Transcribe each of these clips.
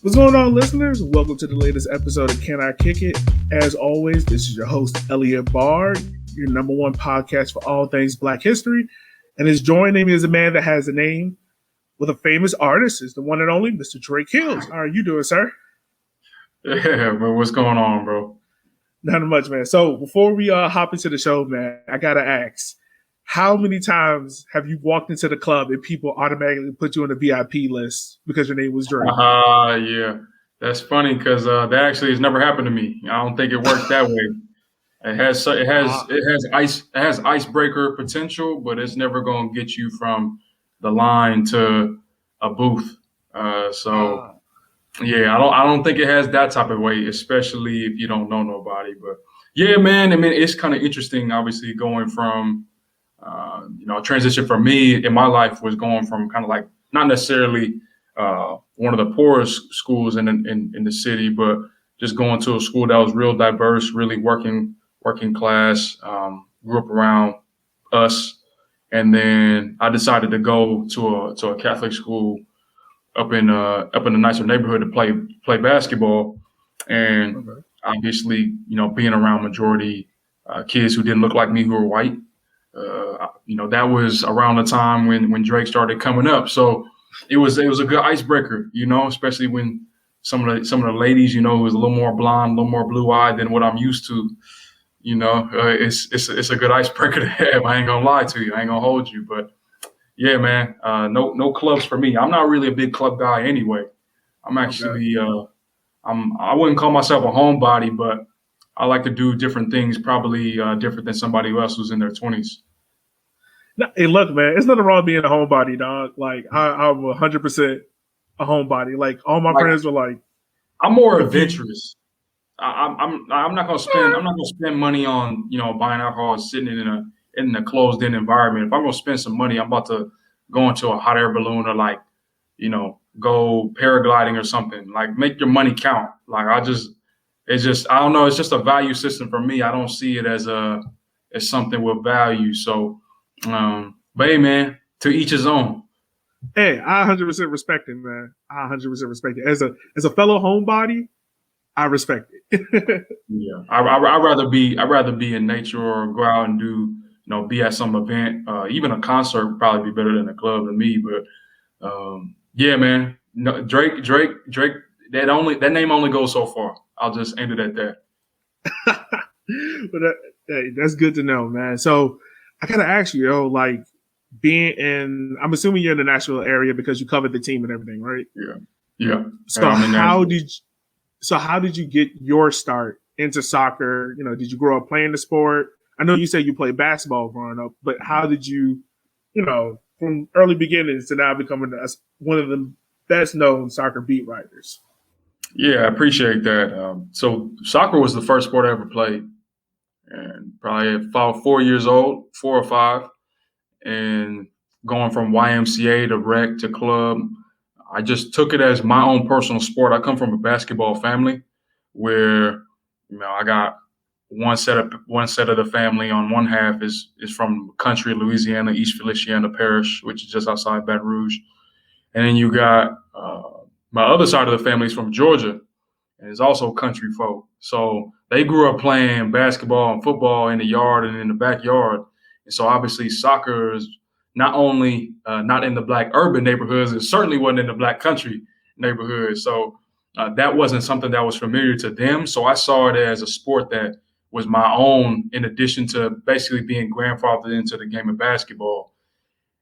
What's going on, listeners? Welcome to the latest episode of Can I Kick It? As always, this is your host, Elliot Bard, your number one podcast for all things Black history. And his joining me is a man that has a name with a famous artist. Is the one and only Mr. Drake Hills. How are you doing, sir? Yeah, but what's going on, bro? Not much, man. So before we hop into the show, man, I got to ask, how many times have you walked into the club and people automatically put you on the VIP list because your name was Drake? Yeah, that's funny because that actually has never happened to me. I don't think it works that way. It has icebreaker potential, but it's never going to get you from the line to a booth. Yeah, I don't think it has that type of weight, especially if you don't know nobody. But yeah, man, I mean, it's kind of interesting, obviously, going from transition for me in my life was going from kind of like not necessarily one of the poorest schools in the city, but just going to a school that was real diverse, really working class, grew up around us. And then I decided to go to a Catholic school up in the nicer neighborhood to play basketball. And obviously, being around majority kids who didn't look like me, who were white. That was around the time when Drake started coming up. So it was a good icebreaker, especially when some of the ladies, who was a little more blonde, a little more blue eyed than what I'm used to. It's a good icebreaker to have. I ain't gonna lie to you. I ain't gonna hold you, but yeah, man. No clubs for me. I'm not really a big club guy anyway. I'm actually I wouldn't call myself a homebody, but I like to do different things, probably different than somebody else who's in their 20s. No, hey, look, man, it's nothing wrong being a homebody, dog. Like, I'm 100% a homebody. Like, all my friends were like, I'm more adventurous. I'm not gonna spend money on buying alcohol and sitting in a closed in environment. If I'm gonna spend some money, I'm about to go into a hot air balloon or go paragliding or something. Like, make your money count. Like, I don't know. It's just a value system for me. I don't see it as something with value. So, but hey, man, to each his own. Hey, I 100% respect it, man. I 100% respect it. As a fellow homebody, I respect it. Yeah, I'd rather be in nature or go out and do be at some event. Even a concert would probably be better than a club to me. But yeah, man, no, Drake. That name only goes so far. I'll just end it at that. But that's good to know, man. So I gotta ask you, like I'm assuming you're in the Nashville area because you covered the team and everything, right? Yeah. So how did you get your start into soccer? Did you grow up playing the sport? I know you said you played basketball growing up, but how did you, from early beginnings to now becoming one of the best known soccer beat writers? Yeah, I appreciate that. So soccer was the first sport I ever played, and probably at 4 years old, 4 or 5, and going from YMCA to rec to club, I just took it as my own personal sport. I come from a basketball family where, I got one set of the family on one half is from country Louisiana, East Feliciana Parish, which is just outside Baton Rouge, and then you got my other side of the family is from Georgia, and is also country folk. So they grew up playing basketball and football in the yard and in the backyard. And so obviously soccer is not only not in the Black urban neighborhoods, it certainly wasn't in the Black country neighborhoods. So that wasn't something that was familiar to them. So I saw it as a sport that was my own, in addition to basically being grandfathered into the game of basketball.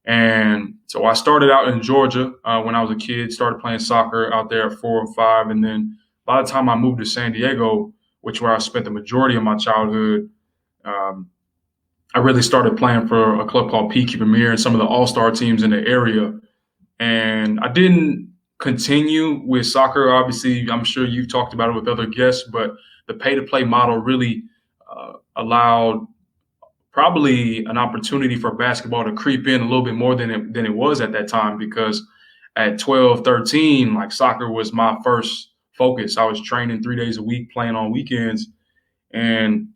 And so I started out in Georgia when I was a kid, started playing soccer out there at 4 or 5. And then by the time I moved to San Diego, which where I spent the majority of my childhood, I really started playing for a club called PQ Premier and some of the all-star teams in the area. And I didn't continue with soccer. Obviously, I'm sure you've talked about it with other guests, but the pay-to-play model really allowed probably an opportunity for basketball to creep in a little bit more than it was at that time, because at 12, 13, like, soccer was my first focus. I was training 3 days a week, playing on weekends, and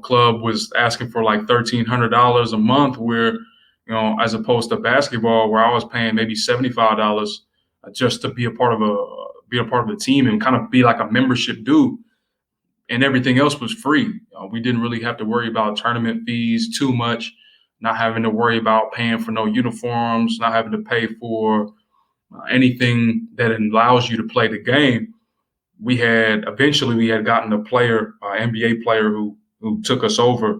club was asking for like $1,300 a month, where as opposed to basketball where I was paying maybe $75 just to be a part of be a part of the team and kind of be like a membership due. And everything else was free. We didn't really have to worry about tournament fees too much, not having to worry about paying for no uniforms, not having to pay for anything that allows you to play the game. Eventually we had gotten a player, NBA player who took us over.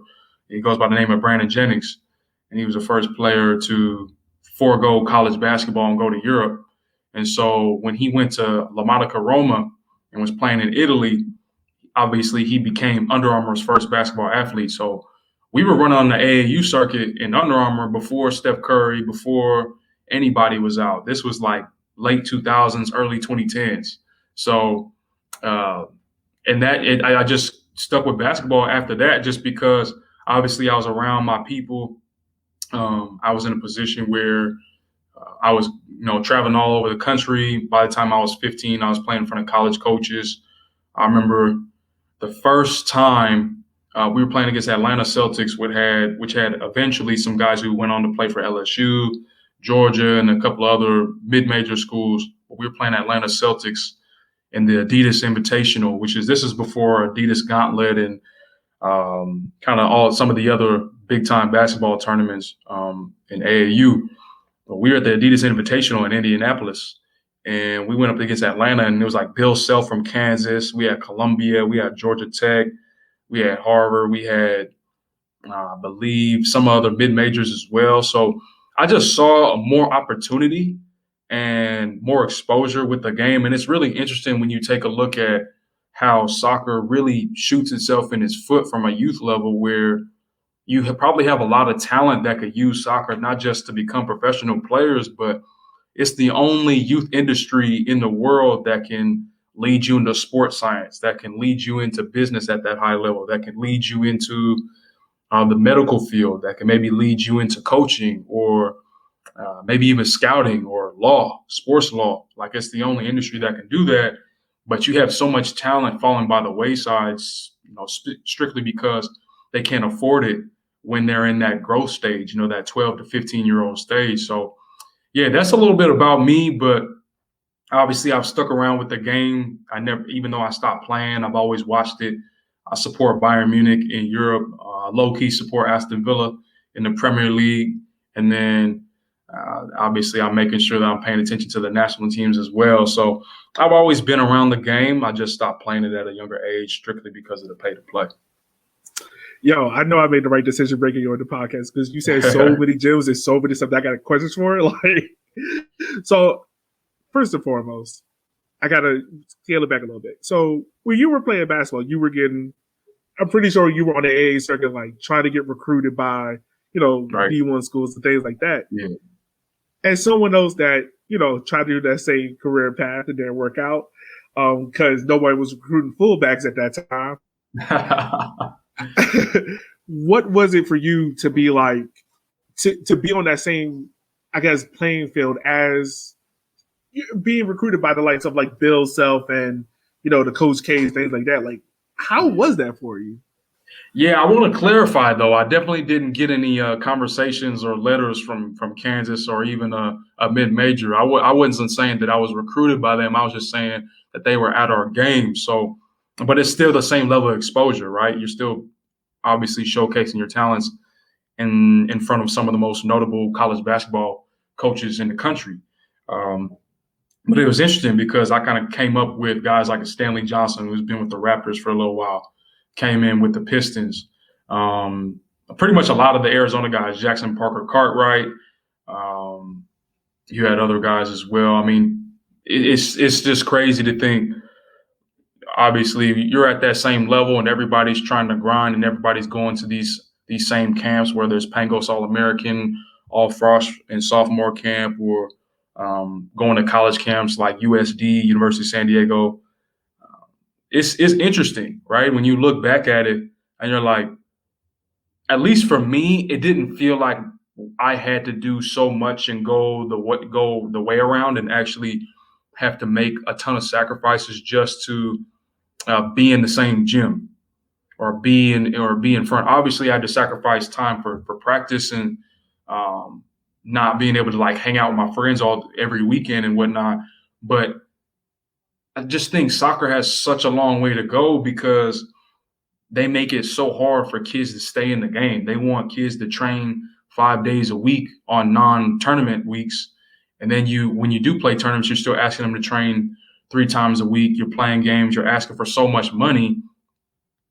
He goes by the name of Brandon Jennings, and he was the first player to forego college basketball and go to Europe. And so when he went to La Monaca Roma and was playing in Italy, obviously he became Under Armour's first basketball athlete. So we were running on the AAU circuit in Under Armour before Steph Curry, before anybody was out. This was like late 2000s, early 2010s. So, I just stuck with basketball after that, just because obviously I was around my people. I was in a position where I was, traveling all over the country. By the time I was 15, I was playing in front of college coaches. I remember the first time we were playing against Atlanta Celtics, which had eventually some guys who went on to play for LSU, Georgia, and a couple other mid-major schools. But we were playing Atlanta Celtics in the Adidas Invitational, this is before Adidas Gauntlet and kind of some of the other big-time basketball tournaments in AAU. But we were at the Adidas Invitational in Indianapolis, and we went up against Atlanta, and it was like Bill Self from Kansas. We had Columbia. We had Georgia Tech. We had Harvard. We had, I believe, some other mid-majors as well. So I just saw more opportunity and more exposure with the game. And it's really interesting when you take a look at how soccer really shoots itself in its foot from a youth level, where you probably have a lot of talent that could use soccer, not just to become professional players, but it's the only youth industry in the world that can lead you into sports science, that can lead you into business at that high level, that can lead you into the medical field, that can maybe lead you into coaching or maybe even scouting or law, sports law. Like, it's the only industry that can do that. But you have so much talent falling by the wayside, strictly because they can't afford it when they're in that growth stage, that 12 to 15-year-old stage. So, yeah, that's a little bit about me, but obviously I've stuck around with the game. Even though I stopped playing, I've always watched it. I support Bayern Munich in Europe, low-key support Aston Villa in the Premier League. And then obviously I'm making sure that I'm paying attention to the national teams as well. So I've always been around the game. I just stopped playing it at a younger age strictly because of the pay to play. Yo, I know I made the right decision breaking you on the podcast, because you said so many gems and so many stuff that I got questions for. So first and foremost, I got to scale it back a little bit. So when you were playing basketball, I'm pretty sure you were on the AA circuit, trying to get recruited by, right, D1 schools and things like that. Yeah. And someone else that, tried to do that same career path and didn't work out because nobody was recruiting fullbacks at that time. What was it for you to be to be on that same, I guess, playing field as being recruited by the likes of Bill Self and, the Coach K's, things like that? How was that for you? Yeah, I want to clarify, though. I definitely didn't get any conversations or letters from Kansas or even a mid-major. I wasn't saying that I was recruited by them. I was just saying that they were at our game. So, but it's still the same level of exposure, right? You're still obviously showcasing your talents in front of some of the most notable college basketball coaches in the country. But it was interesting because I kind of came up with guys like Stanley Johnson, who's been with the Raptors for a little while, came in with the Pistons. Pretty much a lot of the Arizona guys, Jackson Parker Cartwright. You had other guys as well. I mean, it's just crazy to think. Obviously, you're at that same level and everybody's trying to grind and everybody's going to these same camps, whether it's Pangos All-American, All-Frost and sophomore camp, or going to college camps like USD, University of San Diego. It's interesting, right? When you look back at it and you're like, at least for me, it didn't feel like I had to do so much and go the way around and actually have to make a ton of sacrifices just to be in the same gym or be in front. Obviously, I had to sacrifice time for practice and not being able to hang out with my friends every weekend and whatnot. But I just think soccer has such a long way to go because they make it so hard for kids to stay in the game. They want kids to train 5 days a week on non-tournament weeks. And then when you do play tournaments, you're still asking them to train 3 times a week. You're playing games. You're asking for so much money.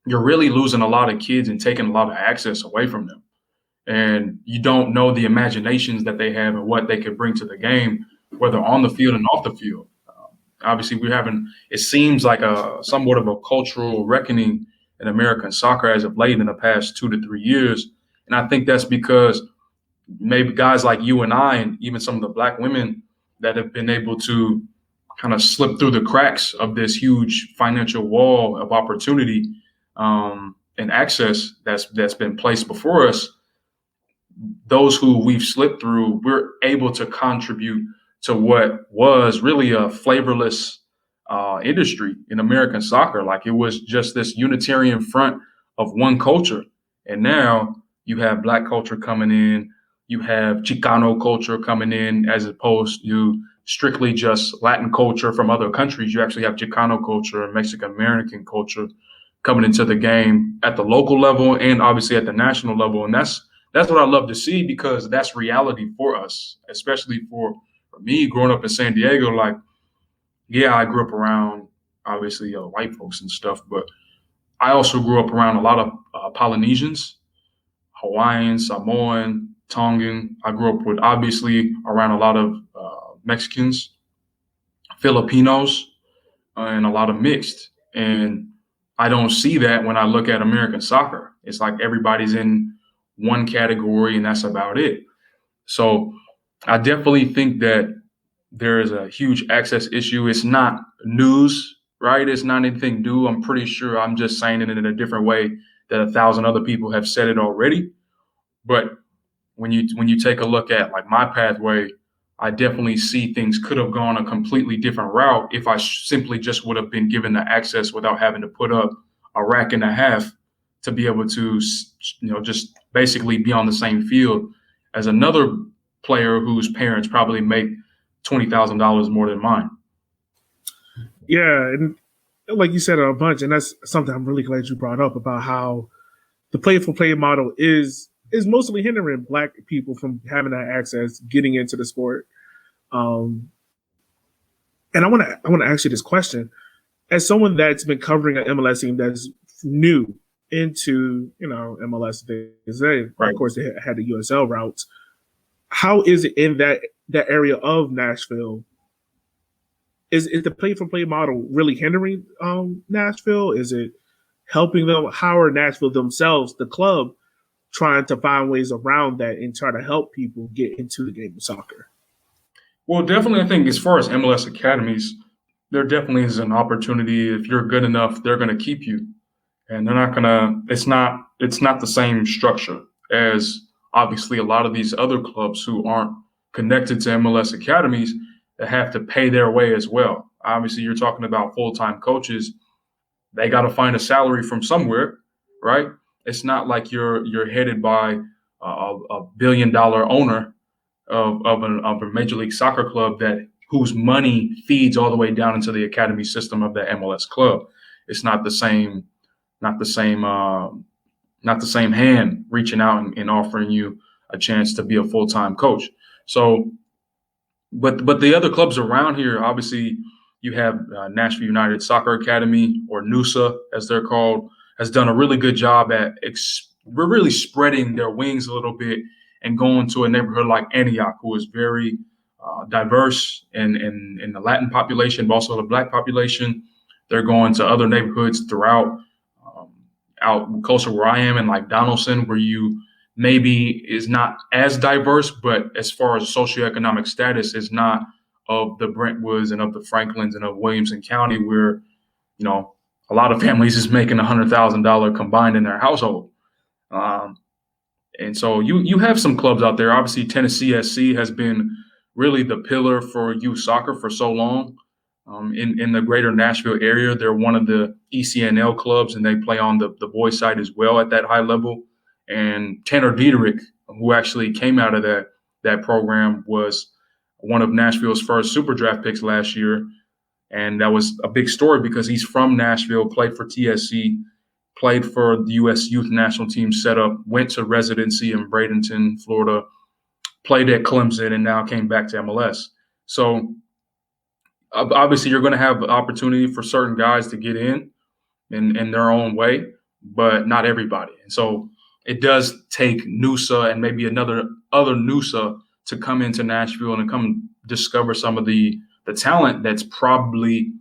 You're really losing a lot of kids and taking a lot of access away from them. And you don't know the imaginations that they have and what they could bring to the game, whether on the field and off the field. Obviously, it seems like somewhat of a cultural reckoning in American soccer as of late in the past 2 to 3 years. And I think that's because maybe guys like you and I, and even some of the Black women that have been able to kind of slip through the cracks of this huge financial wall of opportunity and access that's been placed before us, those who we've slipped through, we're able to contribute to what was really a flavorless industry in American soccer. Like, it was just this unitarian front of one culture. And now you have Black culture coming in, you have Chicano culture coming in, as opposed to strictly just Latin culture from other countries. You actually have Chicano culture and Mexican American culture coming into the game at the local level and obviously at the national level. And that's what I love to see, because that's reality for us, especially for me growing up in San Diego. Like, yeah, I grew up around obviously white folks and stuff, but I also grew up around a lot of Polynesians, Hawaiian, Samoan, Tongan. I grew up with obviously around a lot of Mexicans, Filipinos, and a lot of mixed. And I don't see that when I look at American soccer. It's like everybody's in one category and that's about it. So I definitely think that there is a huge access issue. It's not news, right? It's not anything new. I'm pretty sure I'm just saying it in a different way that 1,000 other people have said it already. But when you take a look at like my pathway, I definitely see things could have gone a completely different route if I simply just would have been given the access without having to put up a rack and a half to be able to, just basically be on the same field as another player whose parents probably make $20,000 more than mine. Yeah, and like you said a bunch, and that's something I'm really glad you brought up about how the play-for-play model is mostly hindering Black people from having that access, getting into the sport. And I want to ask you this question: as someone that's been covering an MLS team that's new into MLS, Right. of course they had the USL routes. How is it in that area of Nashville? Is the play-for-play model really hindering Nashville? Is it helping them? How are Nashville themselves, the club, trying to find ways around that and try to help people get into the game of soccer? Well, definitely, I think as far as MLS academies, there definitely is an opportunity. If you're good enough, they're going to keep you, and they're not going to. It's not the same structure as obviously a lot of these other clubs who aren't connected to MLS academies that have to pay their way as well. Obviously, you're talking about full-time coaches. They got to find a salary from somewhere, right? It's not like you're headed by a billion-dollar owner of a Major League Soccer club whose money feeds all the way down into the academy system of that MLS club. It's not the same hand reaching out and offering you a chance to be a full-time coach. So, but the other clubs around here, obviously, you have Nashville United Soccer Academy, or NUSA as they're called, has done a really good job at really spreading their wings a little bit and going to a neighborhood like Antioch, who is very diverse in the Latin population, but also the Black population. They're going to other neighborhoods throughout, out closer where I am, in like Donaldson, where you maybe is not as diverse, but as far as socioeconomic status is not of the Brentwoods and of the Franklins and of Williamson County, where, a lot of families is making $100,000 combined in their household. And so you have some clubs out there. Obviously, Tennessee SC has been really the pillar for youth soccer for so long. In the greater Nashville area, they're one of the ECNL clubs, and they play on the boys' side as well at that high level. And Tanner Diederich, who actually came out of that program, was one of Nashville's first super draft picks last year. And that was a big story because he's from Nashville, played for TSC, played for the U.S. Youth National Team setup, went to residency in Bradenton, Florida, played at Clemson, and now came back to MLS. So obviously you're going to have opportunity for certain guys to get in their own way, but not everybody. And so it does take Noosa and maybe other Noosa to come into Nashville and come discover some of the talent that's probably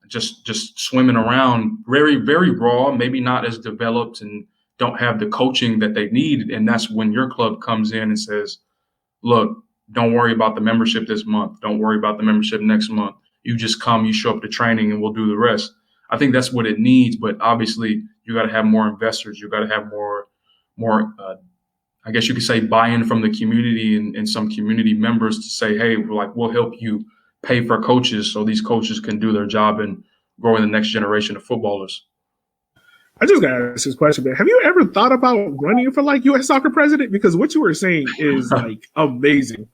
just swimming around very, very raw, maybe not as developed and don't have the coaching that they need. And that's when your club comes in and says, look, don't worry about the membership this month. Don't worry about the membership next month. You just come, you show up to training, and we'll do the rest. I think that's what it needs. But obviously, you got to have more investors. You got to have more. I guess you could say buy-in from the community and some community members to say, hey, we'll help you pay for coaches so these coaches can do their job and grow in the next generation of footballers. I just got to ask this question, man. Have you ever thought about running for U.S. soccer president? Because what you were saying is amazing.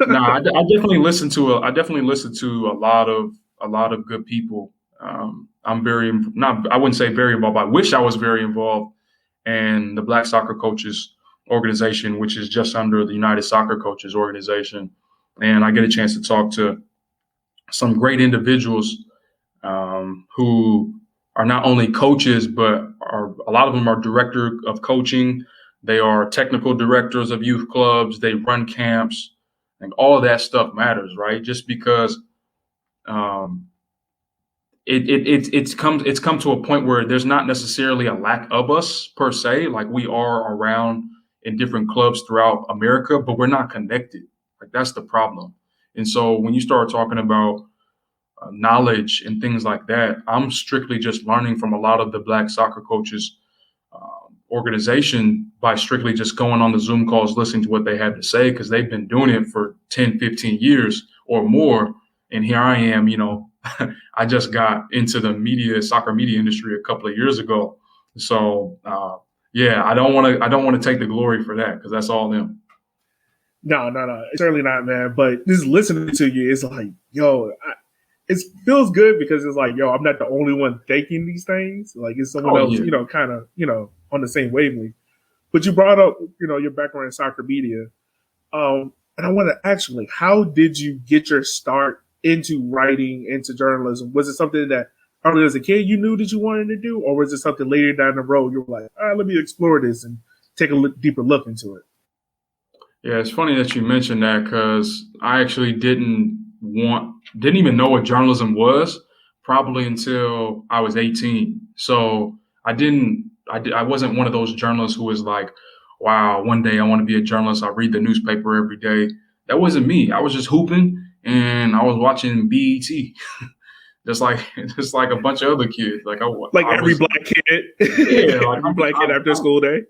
No, I definitely listen to a lot of good people. I'm I wouldn't say very involved. I wish I was very involved in the Black Soccer Coaches Organization, which is just under the United Soccer Coaches Organization. And I get a chance to talk to some great individuals who are not only coaches, but a lot of them are director of coaching. They are technical directors of youth clubs. They run camps, and all of that stuff matters, right? Just because it's come to a point where there's not necessarily a lack of us per se. Like, we are around in different clubs throughout America, but we're not connected. Like, that's the problem. And so when you start talking about knowledge and things like that, I'm strictly just learning from a lot of the Black Soccer Coaches organization by strictly just going on the Zoom calls, listening to what they had to say, because they've been doing it for 10, 15 years or more. And here I am, I just got into the soccer media industry a couple of years ago. So I don't want to take the glory for that, because that's all them. No, certainly not, man. But just listening to you, it's like, it feels good because it's like, I'm not the only one thinking these things. Like, it's someone else, kind of, on the same wavelength. But you brought up, your background in soccer media. And I want to ask you, how did you get your start into writing, into journalism? Was it something that early as a kid you knew that you wanted to do? Or was it something later down the road you were like, all right, let me explore this and take a deeper look into it? Yeah, it's funny that you mentioned that, because I actually didn't even know what journalism was probably until I was 18. So I wasn't one of those journalists who was like, wow, one day I want to be a journalist. I read the newspaper every day. That wasn't me. I was just hooping and I was watching BET. just like a bunch of other kids. Every black kid. Yeah, every black kid after school day.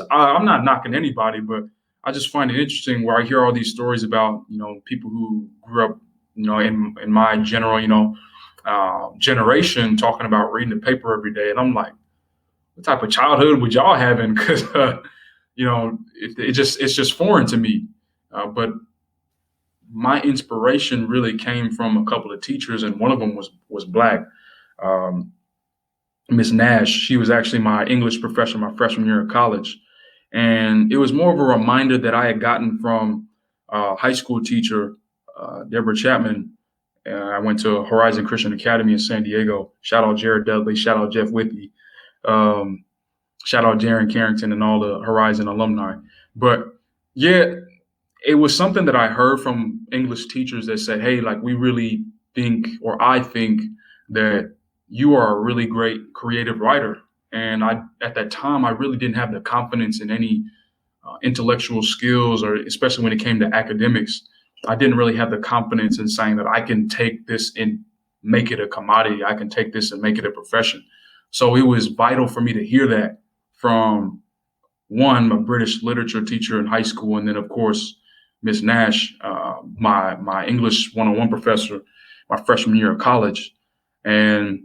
I'm not knocking anybody, but I just find it interesting where I hear all these stories about, people who grew up, in my general, generation, talking about reading the paper every day. And I'm like, what type of childhood would y'all having? Because, it's just foreign to me. But my inspiration really came from a couple of teachers, and one of them was Black. Miss Nash, she was actually my English professor my freshman year of college. And it was more of a reminder that I had gotten from high school teacher, Deborah Chapman. I went to Horizon Christian Academy in San Diego. Shout out Jared Dudley. Shout out Jeff Whitney. Shout out Darren Carrington and all the Horizon alumni. But yeah, it was something that I heard from English teachers that said, hey, we really think, or I think, that you are a really great creative writer. And at that time, I really didn't have the confidence in any intellectual skills, or especially when it came to academics. I didn't really have the confidence in saying that I can take this and make it a commodity. I can take this and make it a profession. So it was vital for me to hear that from my British literature teacher in high school. And then, of course, Miss Nash, my English 101 professor, my freshman year of college. And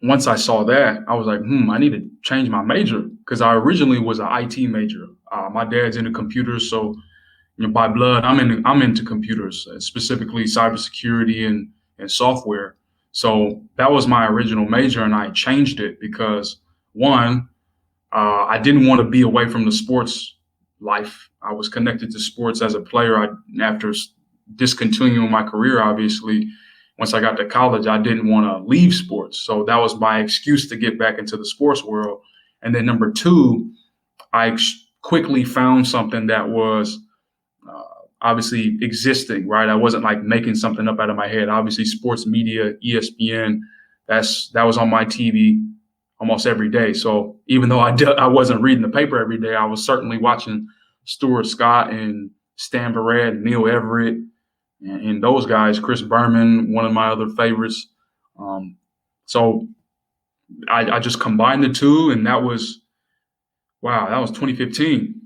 once I saw that, I was like, I need to change my major, because I originally was an IT major. My dad's into computers, so by blood, I'm into computers, specifically cybersecurity and and software. So that was my original major, and I changed it because one, I didn't want to be away from the sports life. I was connected to sports as a player. After discontinuing my career, obviously, once I got to college, I didn't want to leave sports. So that was my excuse to get back into the sports world. And then number two, I quickly found something that was obviously existing, right? I wasn't like making something up out of my head. Obviously, sports media, ESPN, that was on my TV almost every day. So even though I wasn't reading the paper every day, I was certainly watching Stuart Scott and Stan Verrett, Neil Everett, and those guys, Chris Berman, one of my other favorites. So I just combined the two, and that was 2015.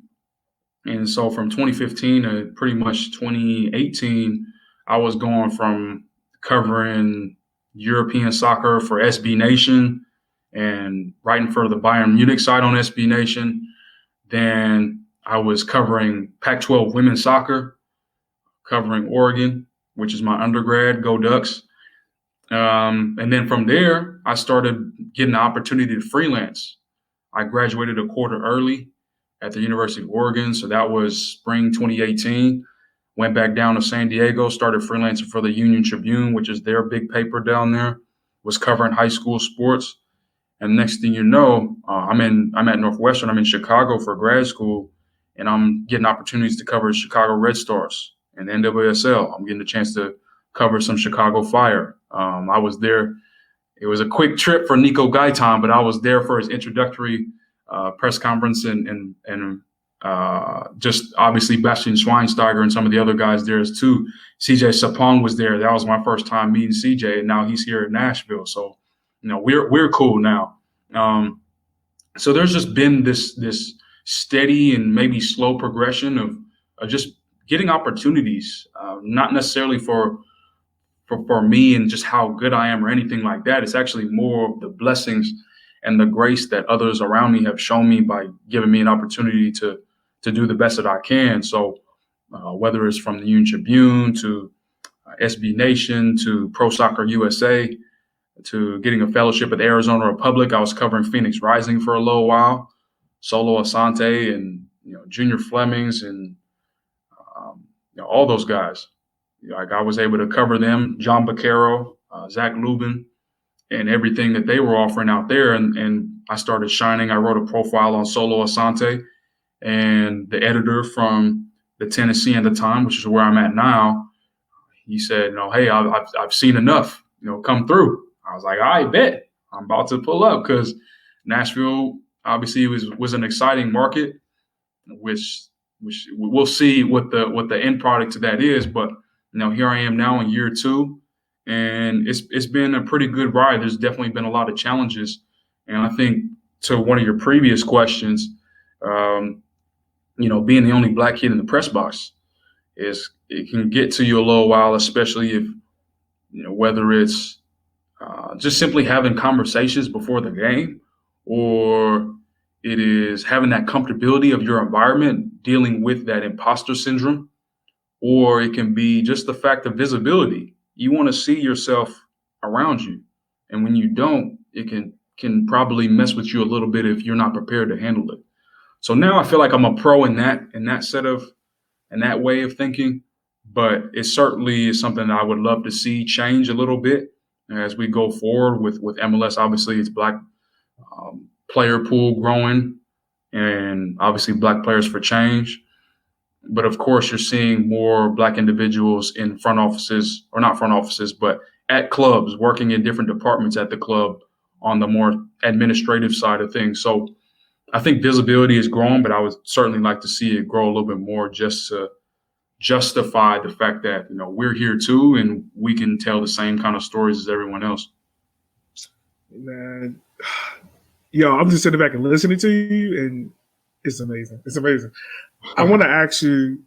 And so from 2015 to pretty much 2018, I was going from covering European soccer for SB Nation and writing for the Bayern Munich side on SB Nation. Then I was covering Pac-12 women's soccer, covering Oregon, which is my undergrad, Go Ducks. And then from there, I started getting the opportunity to freelance. I graduated a quarter early at the University of Oregon. So that was spring 2018. Went back down to San Diego, started freelancing for the Union Tribune, which is their big paper down there, was covering high school sports. And next thing you know, I'm at Northwestern. I'm in Chicago for grad school, and I'm getting opportunities to cover Chicago Red Stars and NWSL. I'm getting a chance to cover some Chicago Fire. I was there. It was a quick trip for Nico Gaitan, but I was there for his introductory press conference and just obviously Bastian Schweinsteiger and some of the other guys there too. CJ Sapong was there. That was my first time meeting CJ, and now he's here in Nashville. So, we're cool now. So there's just been this steady and maybe slow progression of just getting opportunities, not necessarily for me and just how good I am or anything like that. It's actually more of the blessings and the grace that others around me have shown me by giving me an opportunity to do the best that I can. So whether it's from the Union Tribune to SB Nation to Pro Soccer USA to getting a fellowship at the Arizona Republic, I was covering Phoenix Rising for a little while, Solo Asante and Junior Flemings and all those guys. Like I was able to cover them, John Baccaro, Zach Lubin, and everything that they were offering out there. And I started shining. I wrote a profile on Solo Asante, and the editor from the Tennessean at the time, which is where I'm at now, he said, hey, I've seen enough, come through. I was like, I bet I'm about to pull up because Nashville obviously was an exciting market, which we'll see what the end product to that is. But here I am now in year 2, and it's been a pretty good ride. There's definitely been a lot of challenges, and I think to one of your previous questions, being the only black kid in the press box it can get to you a little while, especially if whether it's just simply having conversations before the game, or it is having that comfortability of your environment, dealing with that imposter syndrome, or it can be just the fact of visibility. You want to see yourself around you, and when you don't, it can probably mess with you a little bit if you're not prepared to handle it. So now I feel like I'm a pro in that way of thinking, but it certainly is something that I would love to see change a little bit as we go forward with MLS. Obviously, it's black player pool growing, and obviously black players for change. But of course, you're seeing more black individuals in front offices, or not front offices, but at clubs, working in different departments at the club on the more administrative side of things. So I think visibility is growing, but I would certainly like to see it grow a little bit more just to justify the fact that, we're here too, and we can tell the same kind of stories as everyone else. Man, I'm just sitting back and listening to you, and it's amazing. It's amazing. I want to ask you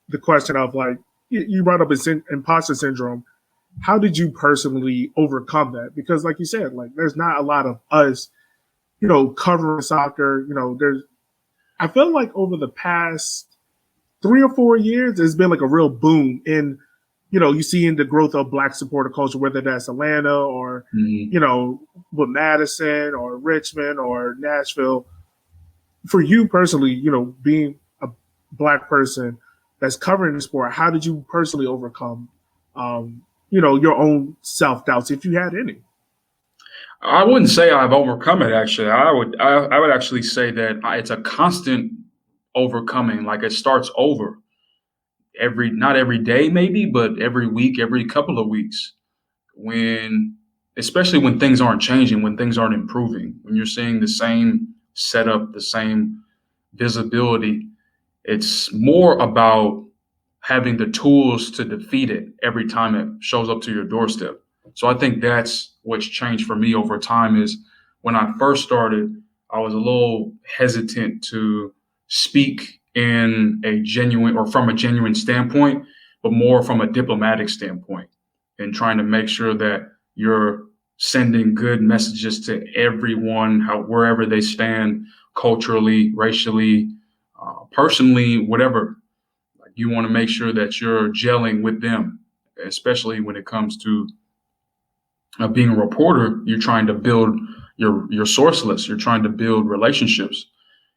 the question of, like, you brought up imposter syndrome. How did you personally overcome that? Because like you said, like, there's not a lot of us, covering soccer. I feel like over the past 3 or 4 years, there's been like a real boom in, you see in the growth of Black supporter culture, whether that's Atlanta or, with Madison or Richmond or Nashville. For you personally, being a Black person that's covering the sport, how did you personally overcome, your own self-doubts, if you had any? I wouldn't say I've overcome it. Actually, I would actually say that it's a constant overcoming. Like it starts over not every day maybe, but every week, every couple of weeks, especially when things aren't changing, when things aren't improving, when you're seeing the same setup, the same visibility. It's more about having the tools to defeat it every time it shows up to your doorstep. So I think that's what's changed for me over time. Is when I first started, I was a little hesitant to speak in a genuine or from a genuine standpoint, but more from a diplomatic standpoint, and trying to make sure that you're sending good messages to everyone, wherever they stand, culturally, racially, personally, whatever. Like you want to make sure that you're gelling with them, especially when it comes to being a reporter. You're trying to build your source list. You're trying to build relationships,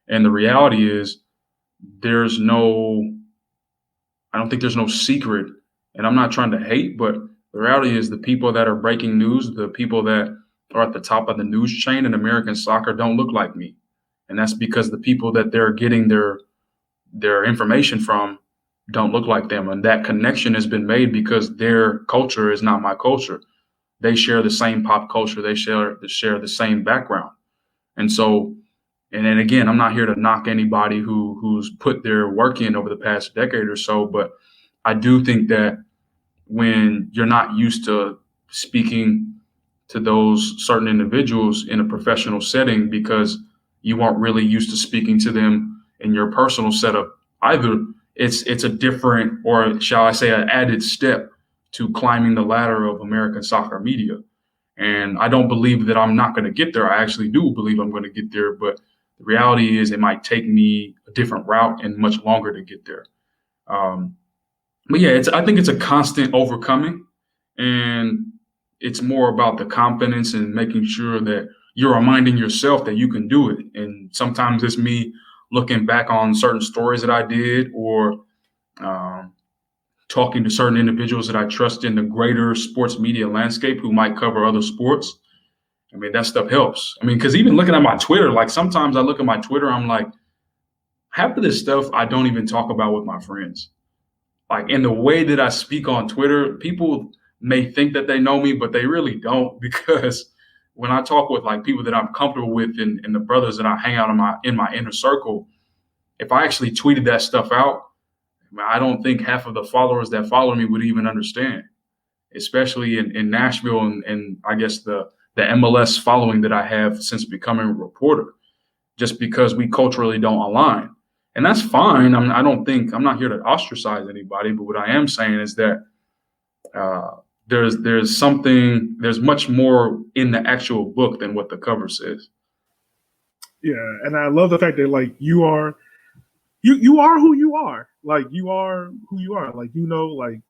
and the reality is, I don't think there's no secret. And I'm not trying to hate, but the reality is the people that are breaking news, the people that are at the top of the news chain in American soccer don't look like me. And that's because the people that they're getting their information from don't look like them. And that connection has been made because their culture is not my culture. They share the same pop culture. They share the same background. And so, and then again, I'm not here to knock anybody who's put their work in over the past decade or so, but I do think that when you're not used to speaking to those certain individuals in a professional setting because you aren't really used to speaking to them in your personal setup either, it's a different, or shall I say, an added step to climbing the ladder of American soccer media. And I don't believe that I'm not going to get there. I actually do believe I'm going to get there, but the reality is it might take me a different route and much longer to get there. But yeah, I think it's a constant overcoming, and it's more about the confidence and making sure that you're reminding yourself that you can do it. And sometimes it's me looking back on certain stories that I did, or talking to certain individuals that I trust in the greater sports media landscape who might cover other sports. I mean, that stuff helps. I mean, because even looking at my Twitter, like sometimes I look at my Twitter, I'm like, half of this stuff I don't even talk about with my friends. Like in the way that I speak on Twitter, people may think that they know me, but they really don't, because when I talk with like people that I'm comfortable with and the brothers that I hang out in my inner circle, if I actually tweeted that stuff out, I don't think half of the followers that follow me would even understand, especially in Nashville and I guess the MLS following that I have since becoming a reporter, just because we culturally don't align. And that's fine. I'm not here to ostracize anybody, but what I am saying is that there's much more in the actual book than what the cover says. Yeah, and I love the fact that like you are who you are. Like you are who you are. Like like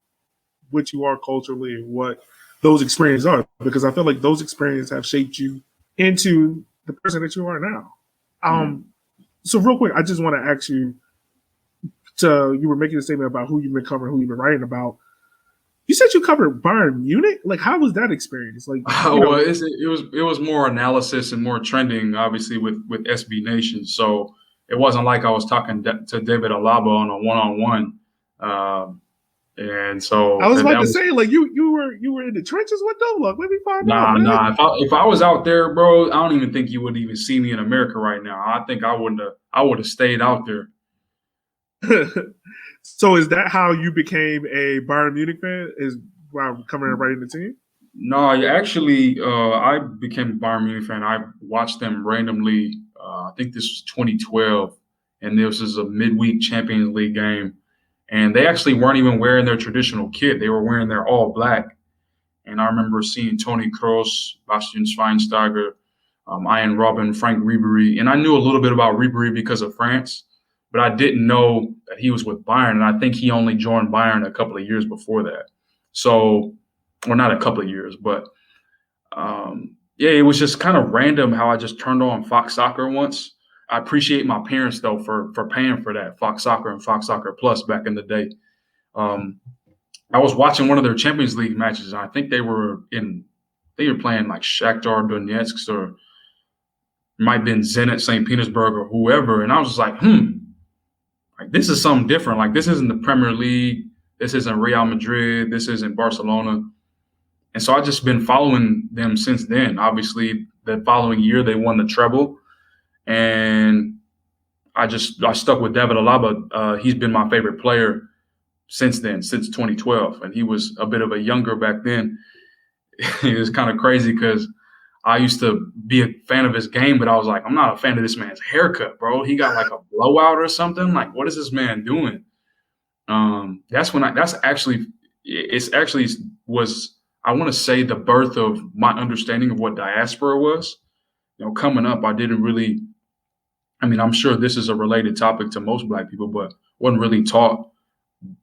what you are culturally and what those experiences are, because I feel like those experiences have shaped you into the person that you are now. So real quick, I just want to ask you. You were making a statement about who you've been covering, who you've been writing about. You said you covered Bayern Munich. Like, how was that experience? Like, well, it was more analysis and more trending, obviously with SB Nation. So it wasn't like I was talking to David Alaba on a one-on-one. And so I was about to say, like, you were in the trenches with them. Look, let me find out. Nah. If I was out there, bro, I don't even think you would even see me in America right now. I think I would have stayed out there. So is that how you became a Bayern Munich fan? Is while coming and writing the team? No, actually, I became a Bayern Munich fan. I watched them randomly. I think this was 2012, and this was a midweek Champions League game. And they actually weren't even wearing their traditional kit. They were wearing their all black. And I remember seeing Toni Kroos, Bastian Schweinsteiger, Ian Robben, Frank Ribery. And I knew a little bit about Ribery because of France, but I didn't know that he was with Bayern. And I think he only joined Bayern a couple of years before that. So, or not a couple of years, but yeah, it was just kind of random how I just turned on Fox Soccer once. I appreciate my parents though for paying for that Fox Soccer and Fox Soccer Plus back in the day. Um, I was watching one of their Champions League matches, and I think they were playing like Shakhtar Donetsk or might have been Zenit St. Petersburg or whoever, and I was just like, like this is something different. Like this isn't the Premier League, this isn't Real Madrid, this isn't Barcelona. And so I've just been following them since then. Obviously, the following year they won the treble, and I stuck with David Alaba. He's been my favorite player since then, since 2012, and he was a bit of a younger back then. It was kind of crazy because I used to be a fan of his game, but I was like, I'm not a fan of this man's haircut, bro. He got like a blowout or something. Like, what is this man doing? It's actually was, I want to say, the birth of my understanding of what diaspora was. Coming up, I didn't really, I'm sure this is a related topic to most Black people, but wasn't really taught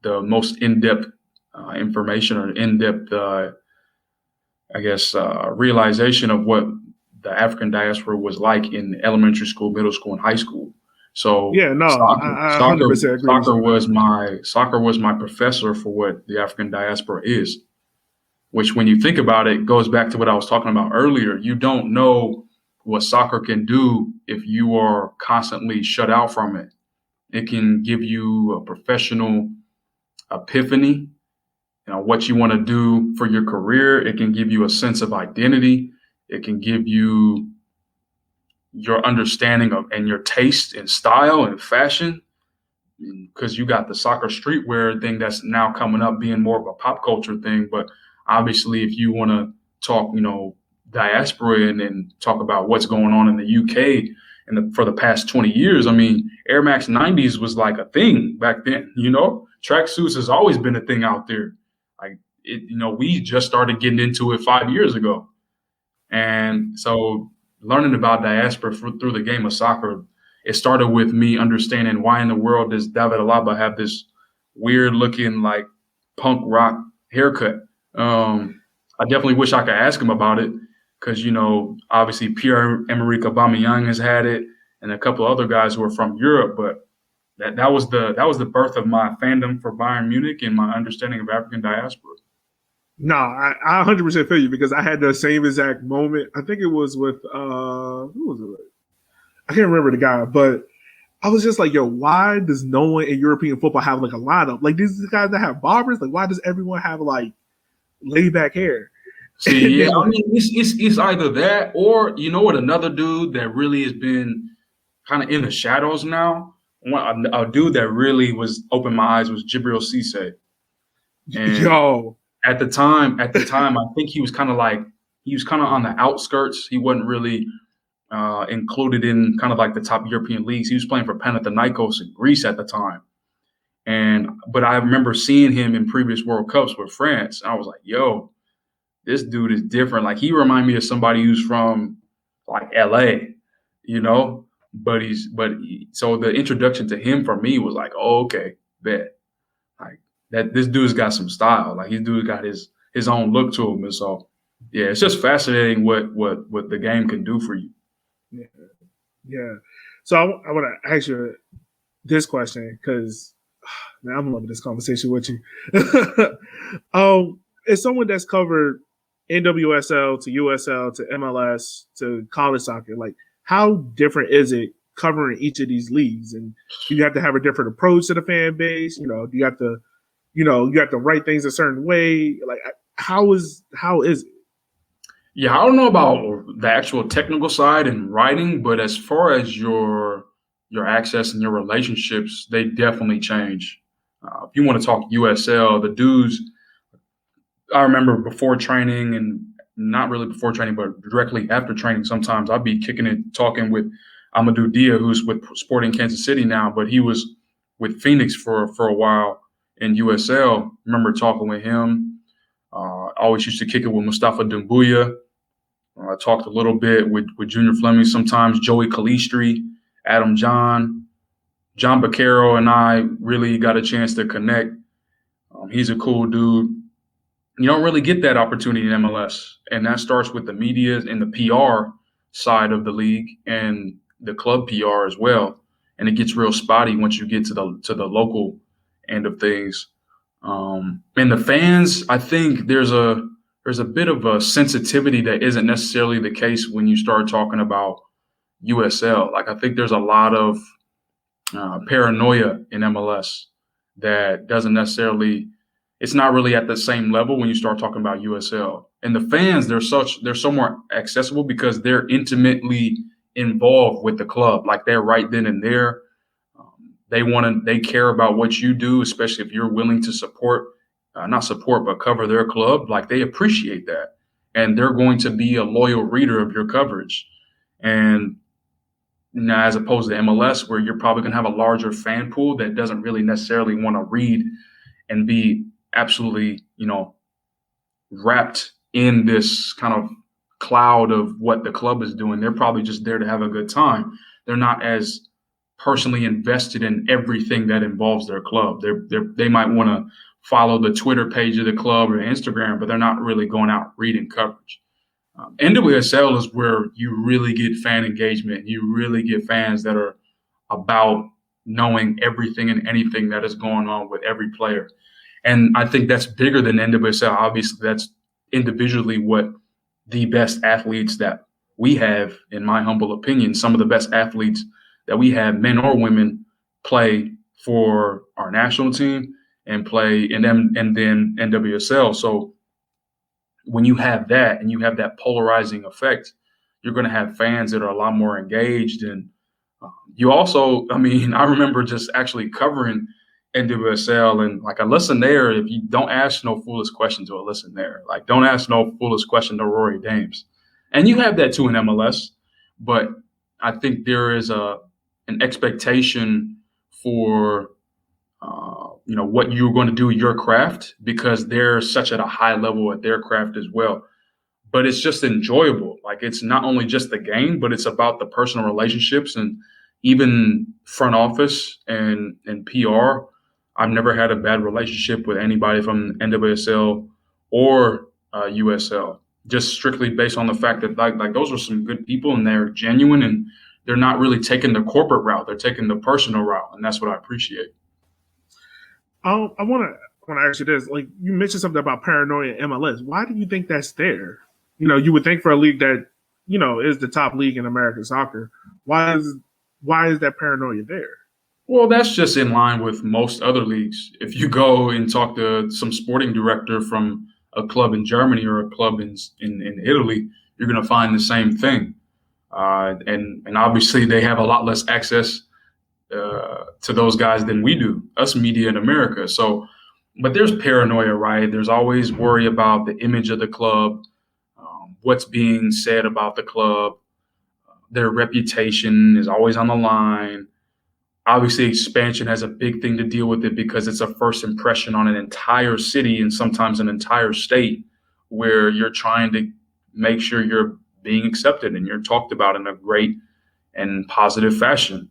the most in-depth information or in-depth, realization of what the African diaspora was like in elementary school, middle school, and high school. So yeah, no, I 100% agree. Soccer was my professor for what the African diaspora is, which when you think about it, goes back to what I was talking about earlier. You don't know what soccer can do if you are constantly shut out from it. It can give you a professional epiphany, what you want to do for your career. It can give you a sense of identity. It can give you your understanding of and your taste in style and fashion, because you got the soccer streetwear thing that's now coming up being more of a pop culture thing. But obviously, if you want to talk, diaspora and talk about what's going on in the UK for the past 20 years, Air Max 90s was like a thing back then. Tracksuits has always been a thing out there. Like we just started getting into it 5 years ago. And so learning about diaspora through the game of soccer, it started with me understanding why in the world does David Alaba have this weird looking like punk rock haircut. I definitely wish I could ask him about it because, obviously Pierre-Emerick Aubameyang has had it and a couple other guys who are from Europe. But that was the birth of my fandom for Bayern Munich and my understanding of African diaspora. No, I 100% feel you because I had the same exact moment. I think it was with who was it? I can't remember the guy, but I was just like, yo, why does no one in European football have like a lineup? Like these guys that have barbers, like why does everyone have like laid back hair? See, yeah, it's either that or what, another dude that really has been kind of in the shadows now. A dude that really opened my eyes was Jibril Cisse. And yo. At the time, I think he was kind of on the outskirts. He wasn't really included in kind of like the top European leagues. He was playing for Panathinaikos in Greece at the time. But I remember seeing him in previous World Cups with France. And I was like, yo, this dude is different. Like he reminded me of somebody who's from like LA, so the introduction to him for me was like, oh, okay, bet. Like that this dude's got some style. Like his dude's got his own look to him. And so yeah, it's just fascinating what the game can do for you. Yeah. So I want to ask you this question because man, I'm loving this conversation with you. As someone that's covered NWSL to USL to MLS to college soccer, like how different is it covering each of these leagues? And do you have to have a different approach to the fan base? Do you have to, you have to write things a certain way? Like how is it? Yeah, I don't know about the actual technical side and writing, but as far as your access and your relationships, they definitely change. If you want to talk USL, the dudes, I remember before training and not really before training, but directly after training, sometimes I'd be kicking it, talking with Amadou Dia, who's with Sporting Kansas City now, but he was with Phoenix for a while in USL. Remember talking with him. I always used to kick it with Mustafa Dumbuya. I talked a little bit with Junior Fleming sometimes, Joey Calistri, Adam John Baccaro, and I really got a chance to connect. He's a cool dude. You don't really get that opportunity in MLS, and that starts with the media and the PR side of the league and the club PR as well. And it gets real spotty once you get to the local end of things. And the fans, I think there's a bit of a sensitivity that isn't necessarily the case when you start talking about USL. Like I think there's a lot of paranoia in MLS that doesn't necessarily, it's not really at the same level when you start talking about USL. And the fans, they're so more accessible because they're intimately involved with the club. Like they're right then and there. They care about what you do, especially if you're willing to support, not support, but cover their club. Like they appreciate that. And they're going to be a loyal reader of your coverage. And now, as opposed to MLS, where you're probably going to have a larger fan pool that doesn't really necessarily want to read and be absolutely, wrapped in this kind of cloud of what the club is doing. They're probably just there to have a good time. They're not as personally invested in everything that involves their club. They might want to follow the Twitter page of the club or Instagram, but they're not really going out reading coverage. NWSL is where you really get fan engagement. You really get fans that are about knowing everything and anything that is going on with every player. And I think that's bigger than NWSL. Obviously, that's individually what the best athletes that we have, in my humble opinion, some of the best athletes that we have, men or women, play for our national team and play in them and then NWSL. So when you have that and you have that polarizing effect, you're going to have fans that are a lot more engaged. And you also, I mean, I remember just actually covering NWSL and like I listen there. If you don't ask no foolish question to a listen there, like don't ask no foolish question to Rory Dames. And you have that too in MLS, but I think there is an expectation for what you're going to do your craft because they're such at a high level at their craft as well. But it's just enjoyable. Like it's not only just the game, but it's about the personal relationships and even front office and PR. I've never had a bad relationship with anybody from NWSL or USL, just strictly based on the fact that like those are some good people and they're genuine and they're not really taking the corporate route. They're taking the personal route. And that's what I appreciate. I want to ask you this. Like you mentioned something about paranoia in MLS. Why do you think that's there? You would think for a league that is the top league in American soccer. Why is that paranoia there? Well, that's just in line with most other leagues. If you go and talk to some sporting director from a club in Germany or a club in Italy, you're going to find the same thing. And obviously they have a lot less access to those guys than we do, us media in America. So, but there's paranoia, right? There's always worry about the image of the club, what's being said about the club. Their reputation is always on the line. Obviously, expansion has a big thing to deal with it because it's a first impression on an entire city and sometimes an entire state where you're trying to make sure you're being accepted and you're talked about in a great and positive fashion.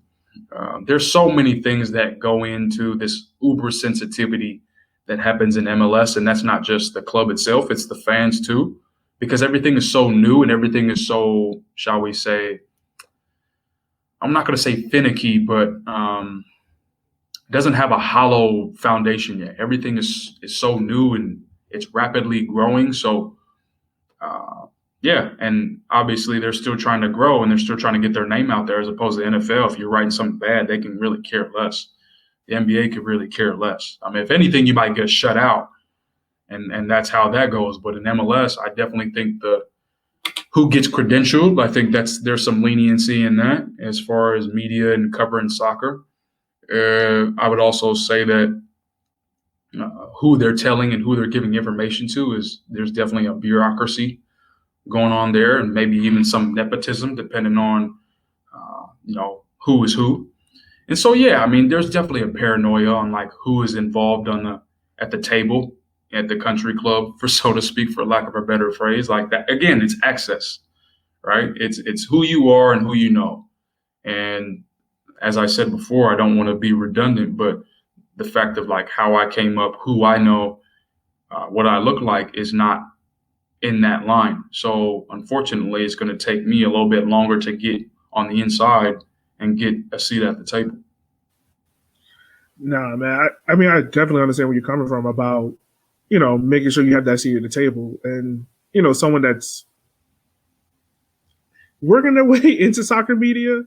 There's so many things that go into this uber sensitivity that happens in MLS, and that's not just the club itself, it's the fans too, because everything is so new and everything is so, shall we say, I'm not going to say finicky, but doesn't have a hollow foundation yet. Everything is so new and it's rapidly growing. So, and obviously they're still trying to grow and they're still trying to get their name out there as opposed to the NFL. If you're writing something bad, they can really care less. The NBA could really care less. I mean, if anything, you might get shut out, and that's how that goes. But in MLS, I definitely think who gets credentialed, I think there's some leniency in that as far as media and covering soccer. I would also say that who they're telling and who they're giving information to there's definitely a bureaucracy going on there, and maybe even some nepotism depending on who is who. And so I mean there's definitely a paranoia on like who is involved at the table at the country club, for so to speak, for lack of a better phrase. Like that again, it's access, right? It's who you are and who you know. And as I said before, I don't want to be redundant, but the fact of like how I came up, who I know, what I look like is not in that line. So unfortunately, it's going to take me a little bit longer to get on the inside and get a seat at the table. Nah, man. I mean, I definitely understand where you're coming from about, making sure you have that seat at the table. And, someone that's working their way into soccer media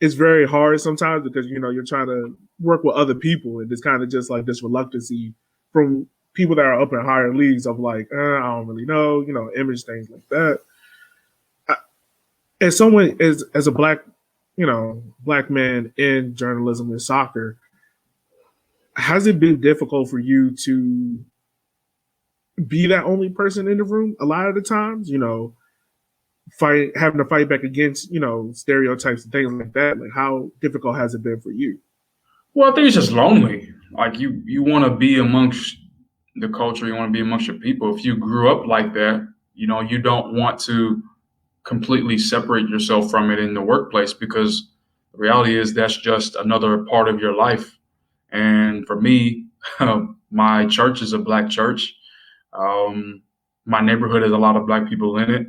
is very hard sometimes because, you're trying to work with other people. And it's kind of just like this reluctancy from people that are up in higher leagues of like, I don't really know, image things like that. As someone, as a black man in journalism and soccer, has it been difficult for you to be that only person in the room a lot of the times? Having to fight back against stereotypes and things like that. Like, how difficult has it been for you? Well, I think it's just lonely. Like you want to be amongst the culture, you want to be amongst your people. If you grew up like that, you don't want to completely separate yourself from it in the workplace, because the reality is that's just another part of your life. And for me, my church is a black church. My neighborhood has a lot of black people in it.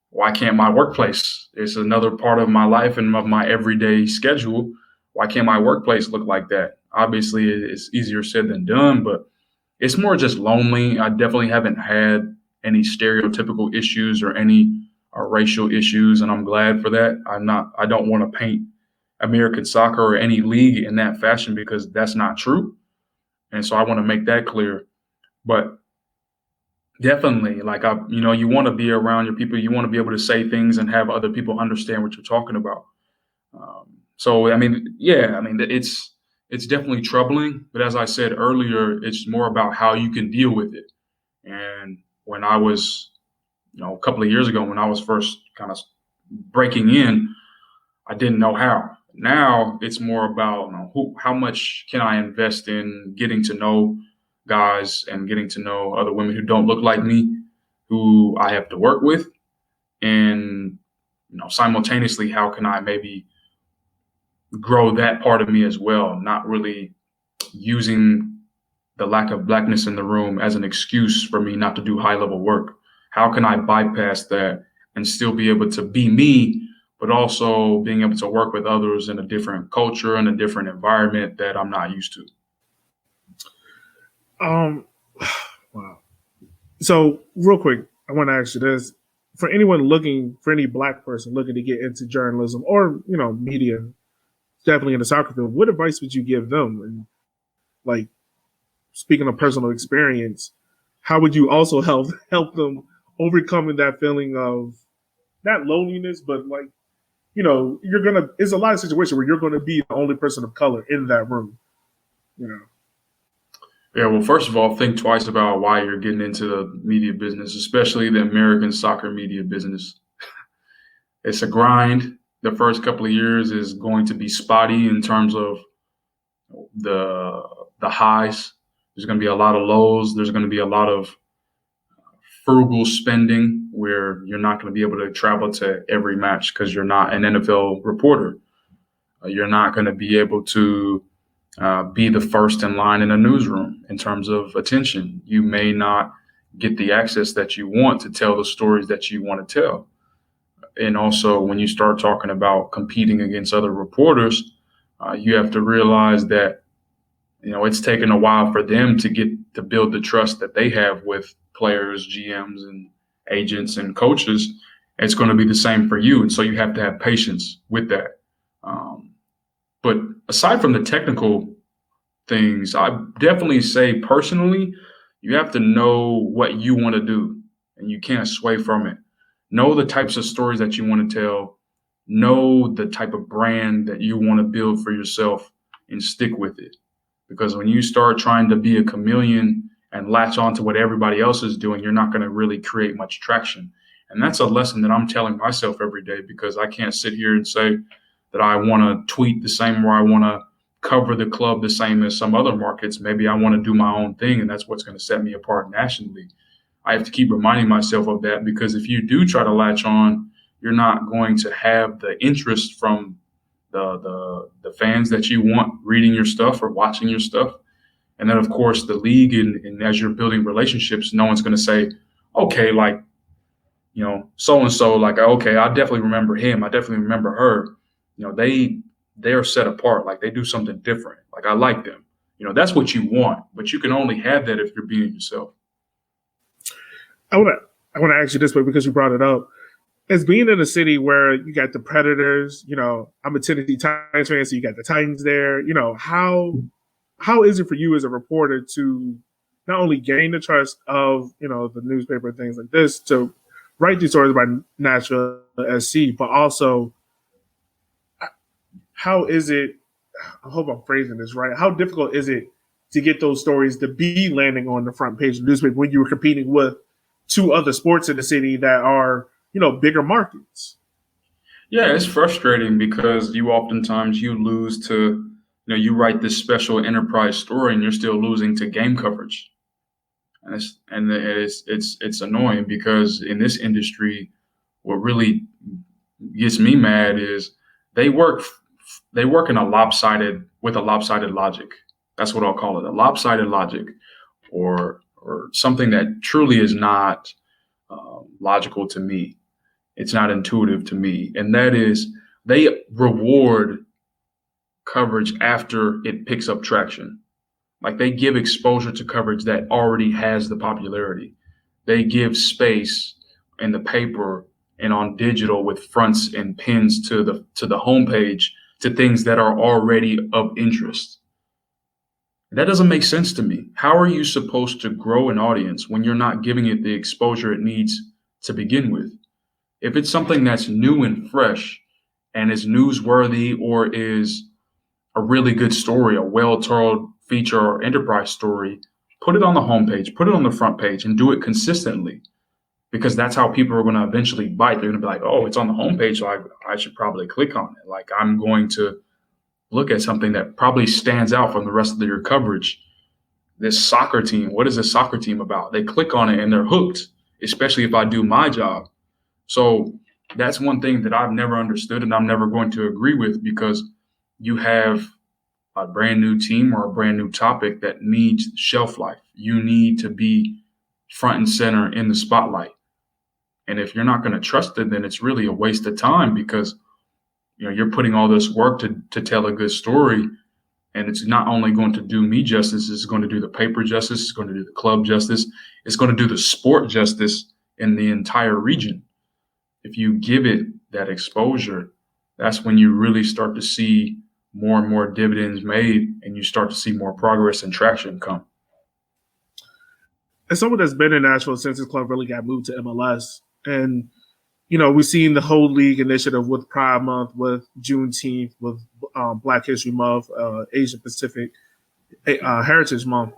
Why can't my workplace? It's another part of my life and of my everyday schedule. Why can't my workplace look like that? Obviously, it's easier said than done, but it's more just lonely. I definitely haven't had any stereotypical issues or any racial issues, and I'm glad for that. I don't want to paint American soccer or any league in that fashion, because that's not true. And so I want to make that clear. But definitely, like, you want to be around your people. You want to be able to say things and have other people understand what you're talking about. So, I mean, yeah, I mean, it's definitely troubling. But as I said earlier, it's more about how you can deal with it. And when I was, a couple of years ago, when I was first kind of breaking in, I didn't know how. Now it's more about how much can I invest in getting to know guys and getting to know other women who don't look like me, who I have to work with, and simultaneously, how can I maybe grow that part of me as well, not really using the lack of blackness in the room as an excuse for me not to do high level work. How can I bypass that and still be able to be me, but also being able to work with others in a different culture and a different environment that I'm not used to? Wow. So real quick, I want to ask you this. For any black person looking to get into journalism or, media, definitely in the soccer field, what advice would you give them? And like, speaking of personal experience, how would you also help them overcoming that feeling of not loneliness, but like, it's a lot of situations where you're gonna be the only person of color in that room. Yeah, well, first of all, think twice about why you're getting into the media business, especially the American soccer media business. It's a grind. The first couple of years is going to be spotty in terms of the highs. There's going to be a lot of lows. There's going to be a lot of frugal spending where you're not going to be able to travel to every match because you're not an NFL reporter. You're not going to be able to be the first in line in a newsroom in terms of attention. You may not get the access that you want to tell the stories that you want to tell. And also, when you start talking about competing against other reporters, you have to realize that, it's taken a while for them to build the trust that they have with players, GMs, and agents and coaches. It's going to be the same for you. And so you have to have patience with that. But aside from the technical things, I definitely say personally, you have to know what you want to do and you can't sway from it. Know the types of stories that you want to tell. Know the type of brand that you want to build for yourself and stick with it. Because when you start trying to be a chameleon and latch on to what everybody else is doing, you're not going to really create much traction. And that's a lesson that I'm telling myself every day, because I can't sit here and say that I want to tweet the same or I want to cover the club the same as some other markets. Maybe I want to do my own thing, and that's what's going to set me apart nationally. I have to keep reminding myself of that, because if you do try to latch on, you're not going to have the interest from the fans that you want reading your stuff or watching your stuff. And then, of course, the league, and as you're building relationships, no one's going to say, okay, like, so and so, like, okay, I definitely remember him. I definitely remember her. They're set apart. Like, they do something different. Like, I like them. That's what you want, but you can only have that if you're being yourself. I want to ask you this way because you brought it up. As being in a city where you got the Predators, I'm a Tennessee Titans fan, so you got the Titans there. How is it for you as a reporter to not only gain the trust of the newspaper and things like this to write these stories about Nashville SC, but also how is it? I hope I'm phrasing this right. How difficult is it to get those stories to be landing on the front page of the newspaper when you were competing with two other sports in the city that are bigger markets? Yeah, it's frustrating because oftentimes you lose to, you write this special enterprise story and you're still losing to game coverage. And it's annoying because in this industry, what really gets me mad is they work in a lopsided logic. That's what I'll call it, a lopsided logic, or something that truly is not logical to me. It's not intuitive to me. And that is, they reward coverage after it picks up traction. Like, they give exposure to coverage that already has the popularity. They give space in the paper and on digital with fronts and pins to the homepage to things that are already of interest. That doesn't make sense to me. How are you supposed to grow an audience when you're not giving it the exposure it needs to begin with? If it's something that's new and fresh and is newsworthy or is a really good story, a well-told feature or enterprise story, put it on the homepage, put it on the front page, and do it consistently, because that's how people are going to eventually bite. They're going to be like, oh, it's on the homepage, so I should probably click on it. Like, I'm going to look at something that probably stands out from the rest of your coverage. This soccer team, what is this soccer team about? They click on it and they're hooked, especially if I do my job. So that's one thing that I've never understood and I'm never going to agree with, because you have a brand new team or a brand new topic that needs shelf life. You need to be front and center in the spotlight. And if you're not going to trust it, then it's really a waste of time, because you're putting all this work to tell a good story, and it's not only going to do me justice, it's going to do the paper justice, it's going to do the club justice, it's going to do the sport justice in the entire region. If you give it that exposure, that's when you really start to see more and more dividends made, and you start to see more progress and traction come. As someone that's been in Nashville since his club really got moved to MLS, and we've seen the whole league initiative with Pride Month, with Juneteenth, with Black History Month, Asian Pacific Heritage Month.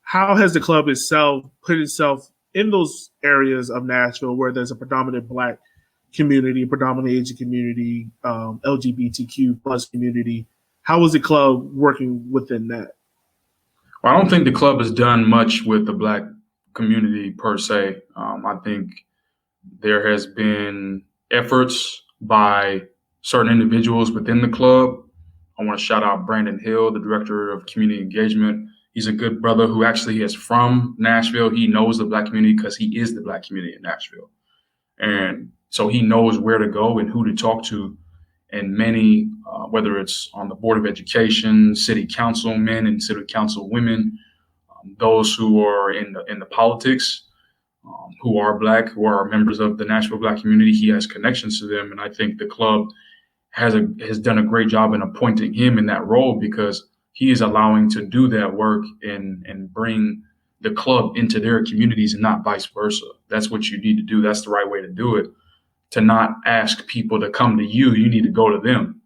How has the club itself put itself in those areas of Nashville where there's a predominant Black community, predominant Asian community, LGBTQ plus community? How is the club working within that? Well, I don't think the club has done much with the Black community per se. I think there has been efforts by certain individuals within the club. I want to shout out Brandon Hill, the director of community engagement. He's a good brother who actually is from Nashville. He knows the Black community because he is the Black community in Nashville. And so he knows where to go and who to talk to. And many, whether it's on the Board of Education, city councilmen and city council women, those who are in the politics, who are Black, who are members of the Nashville Black community, he has connections to them. And I think the club has done a great job in appointing him in that role, because he is allowing to do that work and bring the club into their communities and not vice versa. That's what you need to do. That's the right way to do it. To not ask people to come to you, you need to go to them.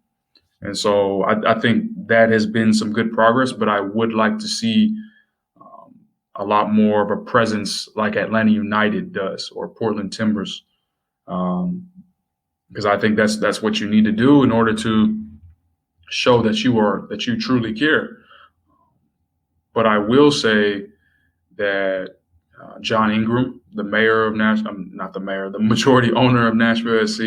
And so I think that has been some good progress, but I would like to see a lot more of a presence like Atlanta United does or Portland Timbers, because I think that's what you need to do in order to show that you truly care. But I will say that John Ingram, the mayor of Nashville, not the mayor, the majority owner of Nashville SC,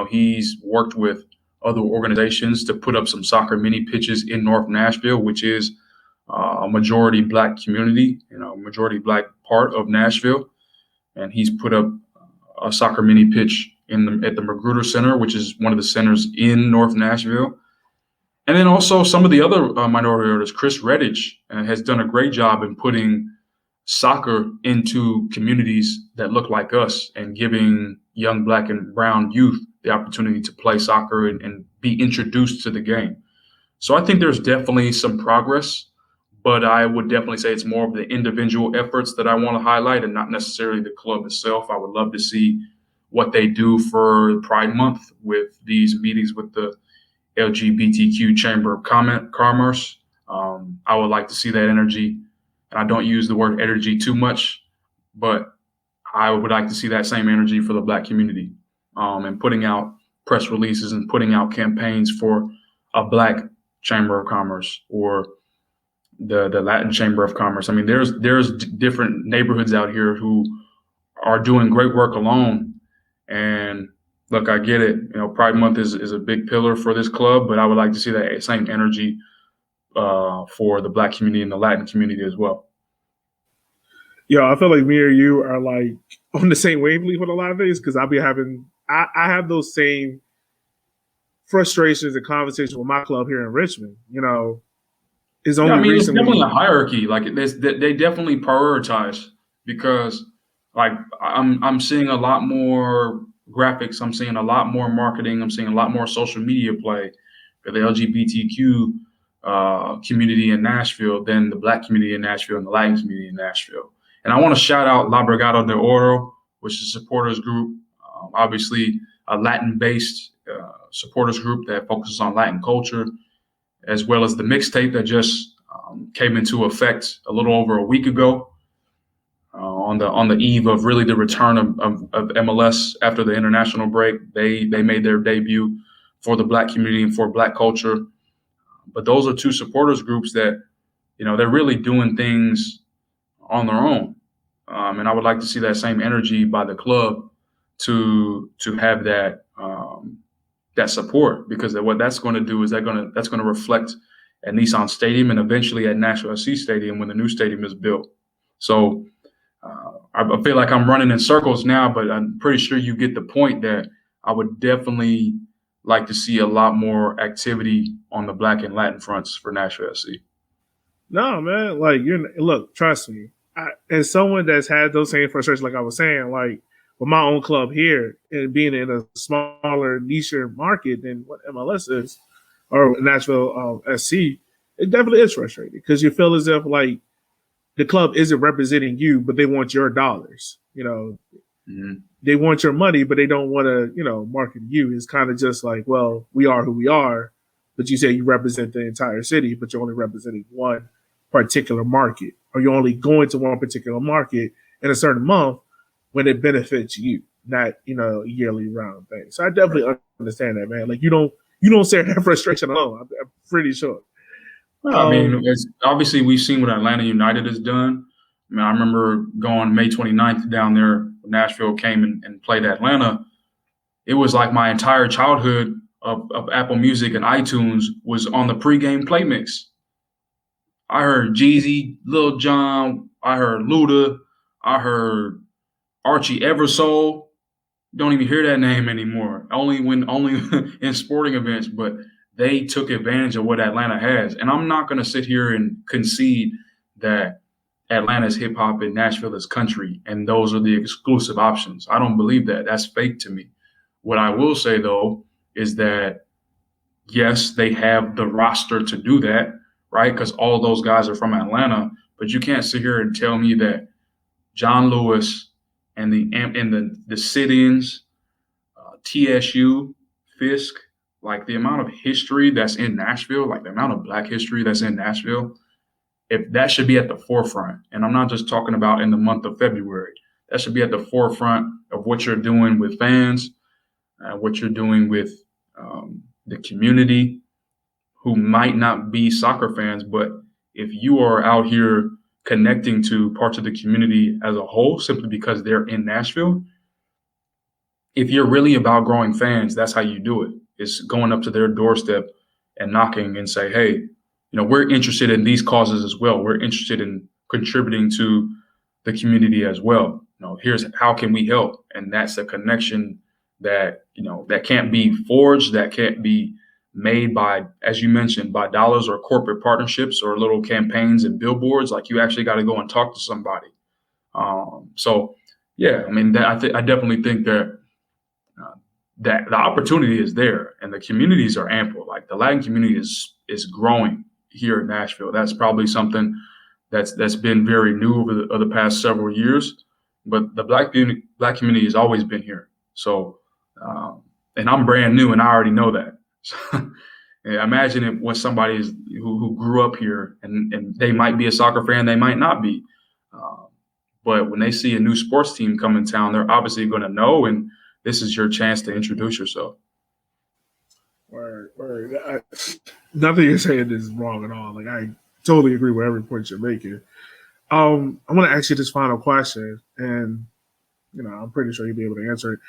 he's worked with other organizations to put up some soccer mini pitches in North Nashville, which is a majority Black community, majority Black part of Nashville. And he's put up a soccer mini pitch at the Magruder Center, which is one of the centers in North Nashville. And then also some of the other minority artists, Chris Redditch has done a great job in putting soccer into communities that look like us and giving young Black and brown youth the opportunity to play soccer and be introduced to the game. So I think there's definitely some progress, but I would definitely say it's more of the individual efforts that I want to highlight and not necessarily the club itself. I would love to see what they do for Pride Month with these meetings with the LGBTQ Chamber of Commerce. I would like to see that energy. And I don't use the word energy too much, but I would like to see that same energy for the Black community, and putting out press releases and putting out campaigns for a Black Chamber of Commerce or the Latin Chamber of Commerce. I mean, there's different neighborhoods out here who are doing great work alone. And look, I get it. Pride Month is a big pillar for this club, but I would like to see that same energy for the Black community and the Latin community as well. Yeah, I feel like me or you are like on the same wavelength with a lot of things because I have those same frustrations and conversations with my club here in Richmond. It's only it's recently. definitely a hierarchy. Like they definitely prioritize because, like, I'm seeing a lot more graphics. I'm seeing a lot more marketing. I'm seeing a lot more social media play for the LGBTQ community in Nashville than the Black community in Nashville and the Latin community in Nashville. And I want to shout out La Brigada de Oro, which is a supporters group, obviously a Latin-based supporters group that focuses on Latin culture, as well as the mixtape that just came into effect a little over a week ago on the eve of really the return of MLS after the international break. They made their debut for the Black community and for Black culture. But those are two supporters groups that, they're really doing things on their own. And I would like to see that same energy by the club to have that that support, because what that's going to do is that's going to reflect at Nissan Stadium and eventually at Nashville SC Stadium when the new stadium is built. So I feel like I'm running in circles now, but I'm pretty sure you get the point that I would definitely like to see a lot more activity on the Black and Latin fronts for Nashville SC. No, man, like look, trust me. As someone that's had those same frustrations, like I was saying, like with my own club here and being in a smaller niche market than what MLS is or Nashville SC, it definitely is frustrating because you feel as if like the club isn't representing you, but they want your dollars. Mm-hmm. They want your money, but they don't want to, market you. It's kind of just like, well, we are who we are, but you say you represent the entire city, but you're only representing one particular market, or you're only going to one particular market in a certain month when it benefits you, not a yearly round thing. So I definitely understand that, man. Like you don't share that frustration alone. I'm pretty sure. I mean, obviously we've seen what Atlanta United has done. I mean, I remember going May 29th down there. Nashville came and played Atlanta. It was like my entire childhood of Apple Music and iTunes was on the pregame play mix. I heard Jeezy, Lil Jon, I heard Luda, I heard Archie Eversole. Don't even hear that name anymore. Only in sporting events, but they took advantage of what Atlanta has. And I'm not going to sit here and concede that Atlanta's hip hop and Nashville is country, and those are the exclusive options. I don't believe that. That's fake to me. What I will say, though, is that, yes, they have the roster to do that, right? Because all of those guys are from Atlanta. But you can't sit here and tell me that John Lewis and the sit-ins, TSU, Fisk, like the amount of history that's in Nashville, like the amount of Black history that's in Nashville, if that should be at the forefront. And I'm not just talking about in the month of February. That should be at the forefront of what you're doing with fans, what you're doing with the community who might not be soccer fans. But if you are out here connecting to parts of the community as a whole simply because they're in Nashville, if you're really about growing fans, that's how you do it. It's going up to their doorstep and knocking and say, hey, we're interested in these causes as well. We're interested in contributing to the community as well. Here's how can we help, and that's a connection that that can't be forged, that can't be made by, as you mentioned, by dollars or corporate partnerships or little campaigns and billboards. Like, you actually got to go and talk to somebody. So yeah, I mean, I definitely think that that the opportunity is there, and the communities are ample. Like, the Latin community is growing here in Nashville. That's probably something that's been very new over the past several years. But the black community has always been here. So, and I'm brand new, and I already know that. So, yeah, imagine if when somebody who grew up here, and they might be a soccer fan, they might not be. But when they see a new sports team come in town, they're obviously going to know, and this is your chance to introduce yourself. Word. Nothing you're saying is wrong at all. Like, I totally agree with every point you're making. I'm going to ask you this final question, and I'm pretty sure you'll be able to answer it.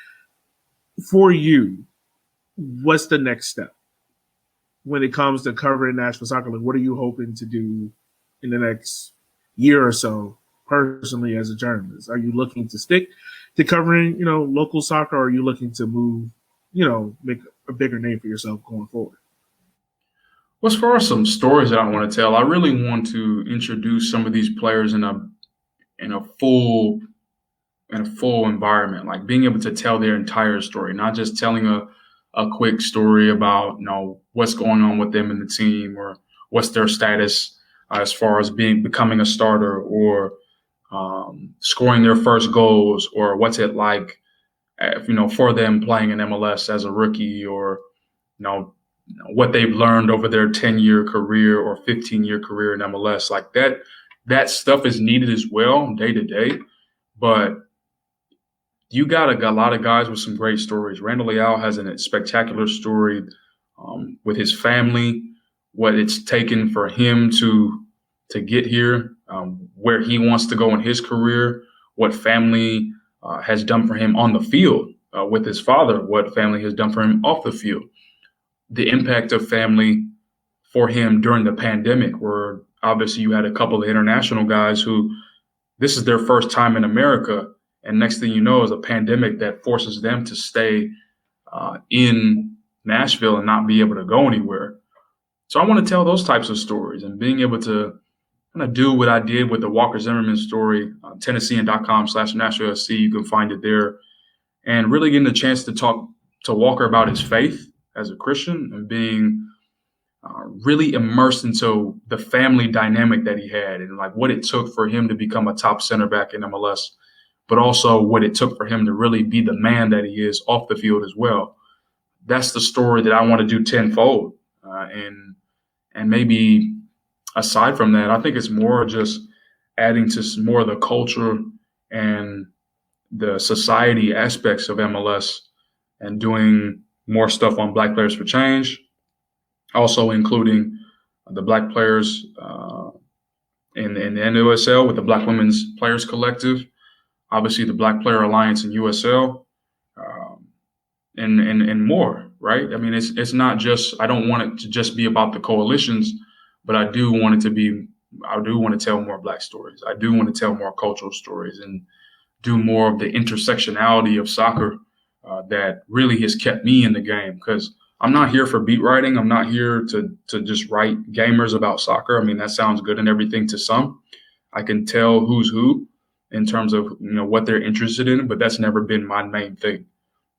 For you, what's the next step when it comes to covering Nashville soccer? Like, what are you hoping to do in the next year or so, personally, as a journalist? Are you looking to stick to covering, local soccer, or are you looking to move, make a bigger name for yourself going forward? Well, as far as some stories that I want to tell, I really want to introduce some of these players in a full environment, like being able to tell their entire story, not just telling a quick story about what's going on with them in the team, or what's their status as far as becoming a starter, or scoring their first goals, or what's it like for them playing in MLS as a rookie, or what they've learned over their 10-year career or 15-year career in MLS. Like, that stuff is needed as well, day to day. But you got a lot of guys with some great stories. Randall Leal has a spectacular story with his family, what it's taken for him to get here, where he wants to go in his career, what family has done for him on the field with his father, what family has done for him off the field, the impact of family for him during the pandemic, where obviously you had a couple of international guys who this is their first time in America. And next thing you know is a pandemic that forces them to stay in Nashville and not be able to go anywhere. So I want to tell those types of stories, and being able to kind of do what I did with the Walker Zimmerman story, Tennessean.com/Nashville SC. You can find it there. And really getting the chance to talk to Walker about his faith as a Christian, and being really immersed into the family dynamic that he had, and like what it took for him to become a top center back in MLS, but also what it took for him to really be the man that he is off the field as well. That's the story that I want to do tenfold. And maybe aside from that, I think it's more just adding to more of the culture and the society aspects of MLS, and doing more stuff on Black Players for Change, also including the Black players in the NWSL with the Black Women's Players Collective, obviously the Black Player Alliance in USL, and more, right? I mean, it's not just, I don't want it to just be about the coalitions, but I do want to tell more Black stories. I do want to tell more cultural stories, and do more of the intersectionality of soccer that really has kept me in the game. Because I'm not here for beat writing. I'm not here to just write gamers about soccer. I mean, that sounds good and everything to some. I can tell who's who in terms of what they're interested in, but that's never been my main thing.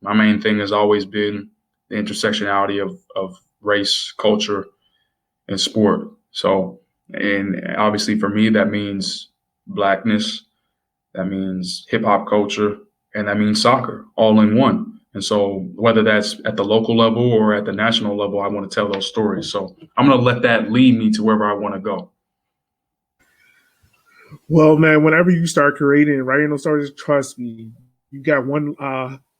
My main thing has always been the intersectionality of race, culture, and sport. So, and obviously for me, that means Blackness, that means hip hop culture, and that means soccer, all in one. And so whether that's at the local level or at the national level, I want to tell those stories. So I'm going to let that lead me to wherever I want to go. Well, man, whenever you start creating and writing those stories, trust me, you got one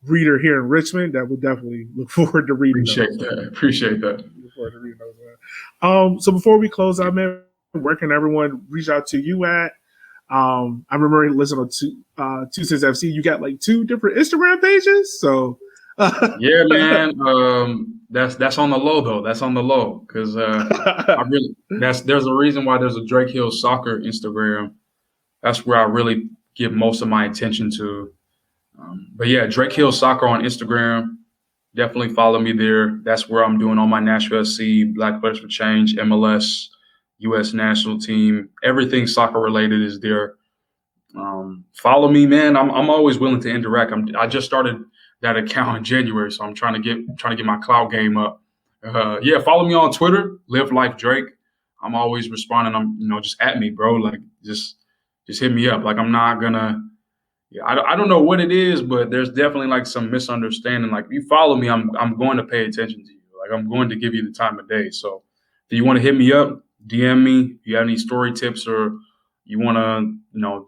reader here in Richmond that will definitely look forward to reading those. Appreciate that. Look forward to reading those, man. So before we close out, man, where can everyone reach out to you at? I remember listening to Two Cents FC. You got like 2 different Instagram pages, so yeah, man. That's on the low though. That's on the low because there's a reason why there's a Drake Hill Soccer Instagram. That's where I really give most of my attention to. But yeah, Drake Hill Soccer on Instagram. Definitely follow me there. That's where I'm doing all my Nashville SC, Black Players for Change, MLS, U.S. national team, everything soccer related is there. Follow me, man. I'm always willing to interact. I just started that account in January, so I'm trying to get my clout game up. Yeah, follow me on Twitter, Live Life Drake. I'm always responding. Just at me, bro. Like just hit me up. Like I'm not gonna. Yeah, I don't know what it is, but there's definitely like some misunderstanding. Like if you follow me, I'm going to pay attention to you. Like I'm going to give you the time of day. So if you want to hit me up, DM me. If you have any story tips or you want to,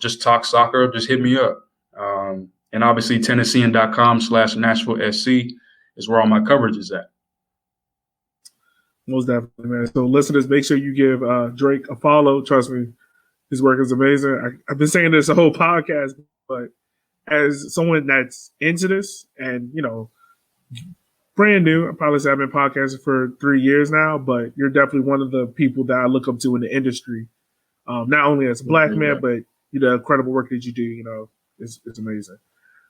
just talk soccer, just hit me up. And obviously Tennessean.com/Nashville SC is where all my coverage is at. Most definitely, man. So listeners, make sure you give Drake a follow. Trust me, his work is amazing. I've been saying this the whole podcast, but as someone that's into this and, brand new, I probably say I've been podcasting for 3 years now, but you're definitely one of the people that I look up to in the industry. Not only as a black man, but the incredible work that you do, it's amazing.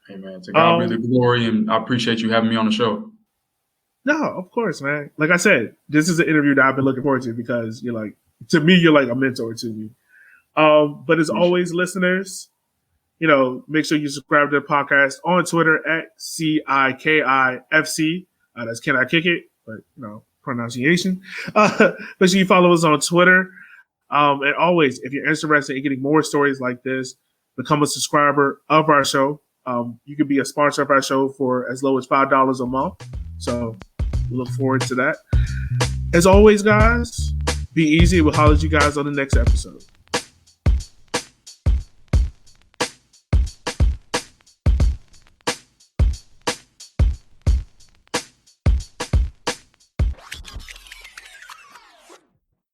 Hey man, to God be the glory, and I appreciate you having me on the show. No, of course, man. Like I said, this is an interview that I've been looking forward to because you're like a mentor to me. But as always, listeners, make sure you subscribe to the podcast on Twitter at CIKIFC. That's Can I Kick It? But, pronunciation. Make sure you follow us on Twitter. And always, if you're interested in getting more stories like this, become a subscriber of our show. You can be a sponsor of our show for as low as $5 a month. So we look forward to that. As always, guys, be easy. We'll holler at you guys on the next episode.